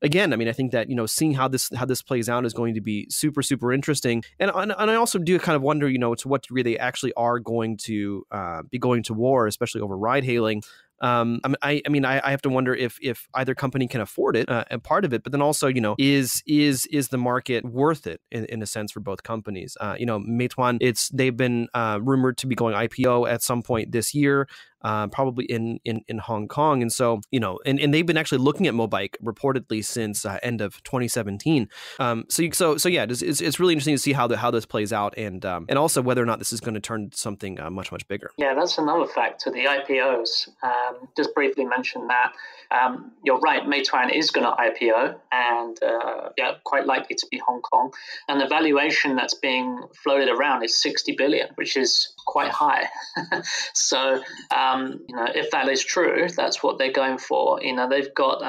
S1: again, I mean, I think that seeing how this plays out is going to be super, super interesting, and I also do kind of wonder to what degree they actually are going to be going to war, especially over ride hailing. I have to wonder if either company can afford it, and part of it, but then also is the market worth it in a sense for both companies? Meituan, they've been rumored to be going IPO at some point this year. Probably in Hong Kong, and so and they've been actually looking at Mobike reportedly since end of 2017. So yeah, it's really interesting to see how this plays out, and also whether or not this is going to turn something much bigger.
S2: Yeah, that's another factor. The IPOs. Just briefly mention that. You're right. Meituan is going to IPO, and quite likely to be Hong Kong. And the valuation that's being floated around is 60 billion, which is quite high. So. If that is true, that's what they're going for. They've got.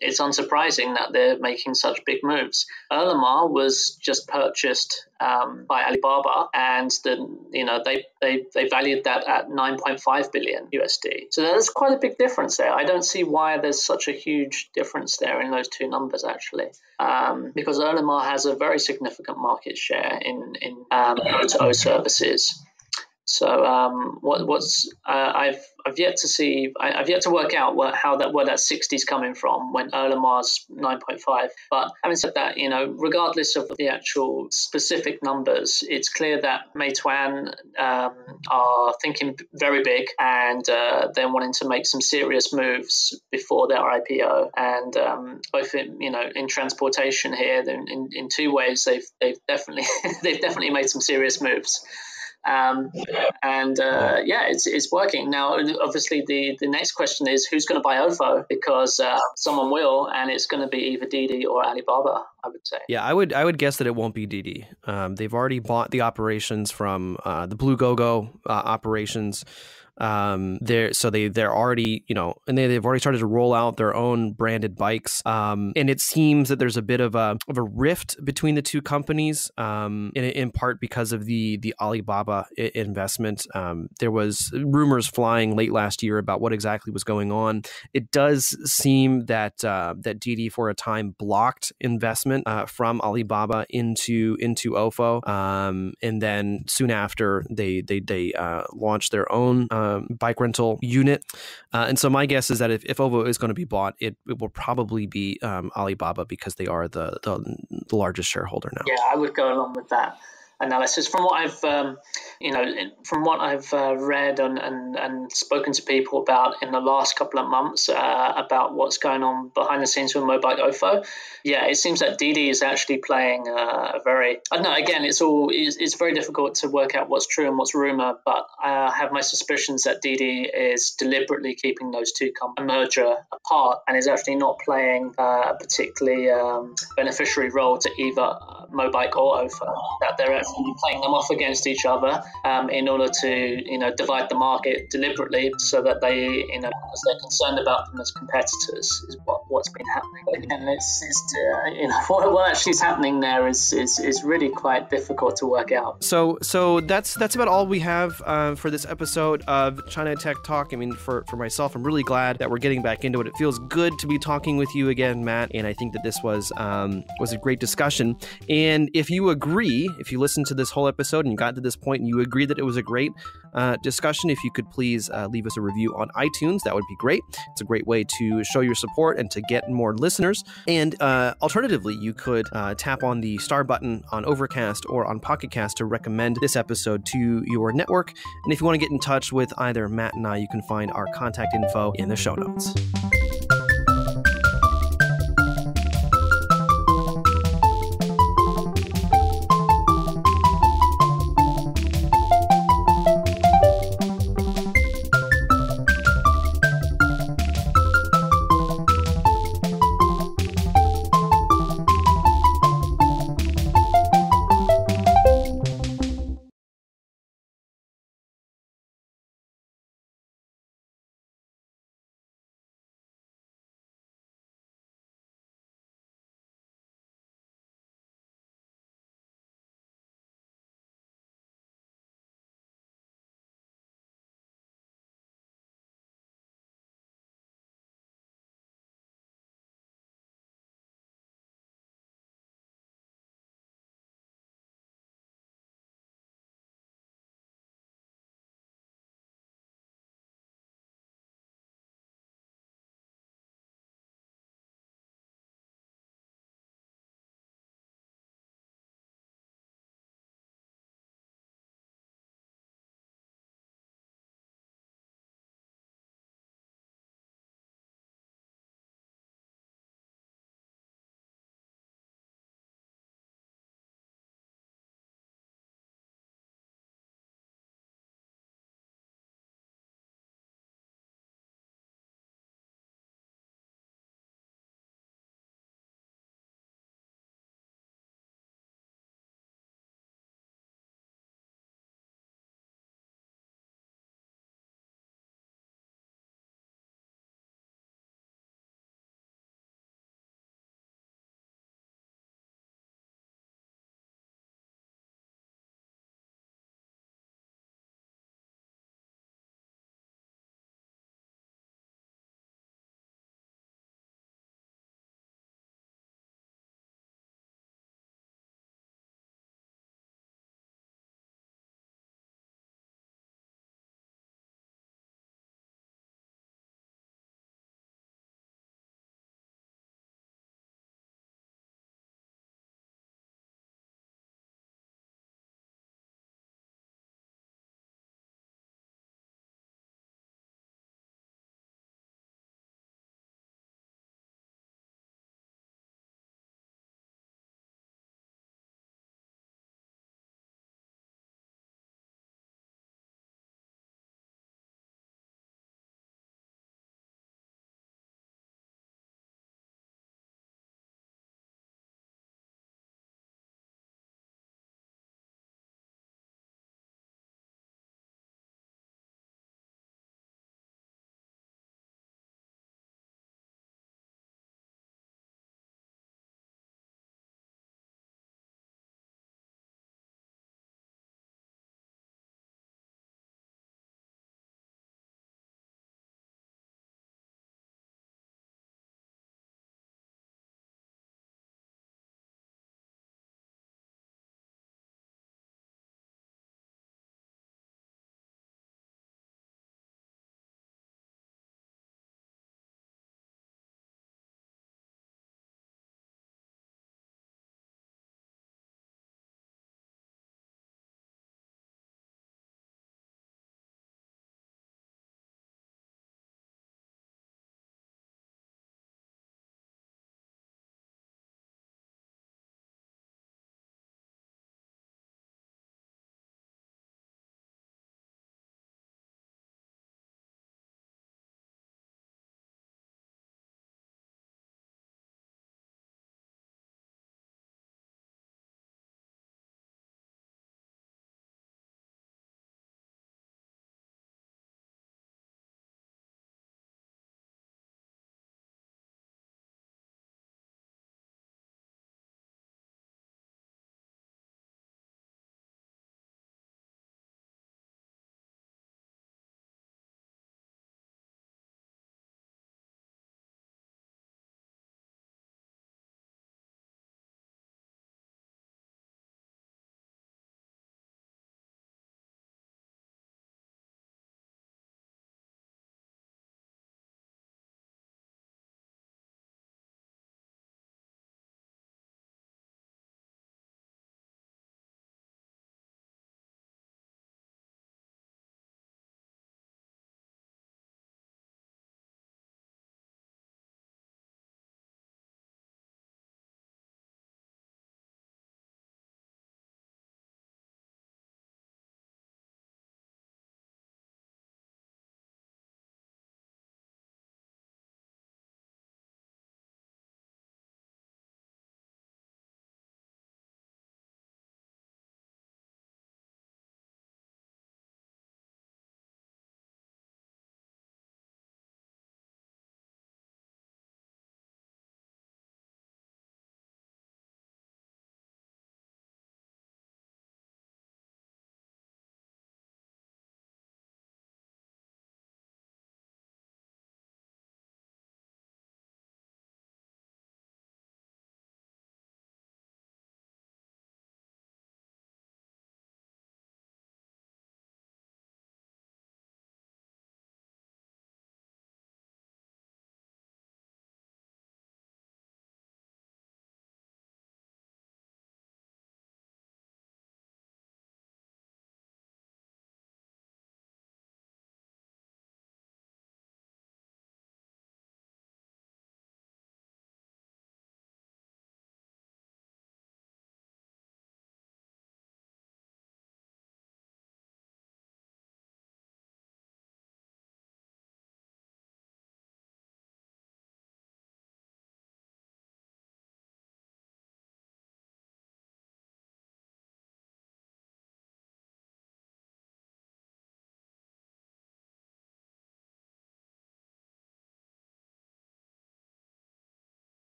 S2: It's unsurprising that they're making such big moves. Ele.me was just purchased by Alibaba, and they valued that at 9.5 billion USD. So there's quite a big difference there. I don't see why there's such a huge difference there in those two numbers, actually, because Ele.me has a very significant market share in O2O services. So I've yet to see. I've yet to work out where that 60 is coming from when Ele.me's 9.5. But having said that, regardless of the actual specific numbers, it's clear that Meituan are thinking very big, and they're wanting to make some serious moves before their IPO. And both in transportation here, in two ways, they've definitely made some serious moves. It's working. Now, obviously, the next question is who's going to buy OFO, because someone will, and it's going to be either Didi or Alibaba, I would say.
S1: Yeah, I would guess that it won't be Didi. They've already bought the operations from the Blue Gogo operations. They're already, and they've already started to roll out their own branded bikes. And it seems that there's a bit of a rift between the two companies, in part because of the Alibaba investment. There was rumors flying late last year about what exactly was going on. It does seem that Didi for a time blocked investment from Alibaba into OFO, and then soon after they launched their own bike rental unit. And so my guess is that if OFO is going to be bought, it will probably be Alibaba, because they are the largest shareholder now.
S2: Yeah, I would go along with that analysis. From what I've read and spoken to people about in the last couple of months about what's going on behind the scenes with Mobike OFO, it seems that Didi is actually playing a very. I don't know. Again, it's very difficult to work out what's true and what's rumor, but I have my suspicions that Didi is deliberately keeping those two merger apart and is actually not playing a particularly beneficiary role to either Mobike or OFO. That they're actually playing them off against each other in order to divide the market deliberately, so that they as they're concerned about them as competitors, is what what's been happening. Again, it's what actually is happening there is really quite difficult to work out.
S1: So that's about all we have for this episode of China Tech Talk. I mean, for myself, I'm really glad that we're getting back into it. It feels good to be talking with you again, Matt, and I think that this was a great discussion. And if you agree, if you listened to this whole episode and you got to this point and you agree that it was a great discussion, if you could please leave us a review on iTunes, that would be great. It's a great way to show your support and to get more listeners. And alternatively, you could tap on the star button on Overcast or on Pocket Cast to recommend this episode to your network. And if you want to get in touch with either Matt and I, you can find our contact info in the show notes.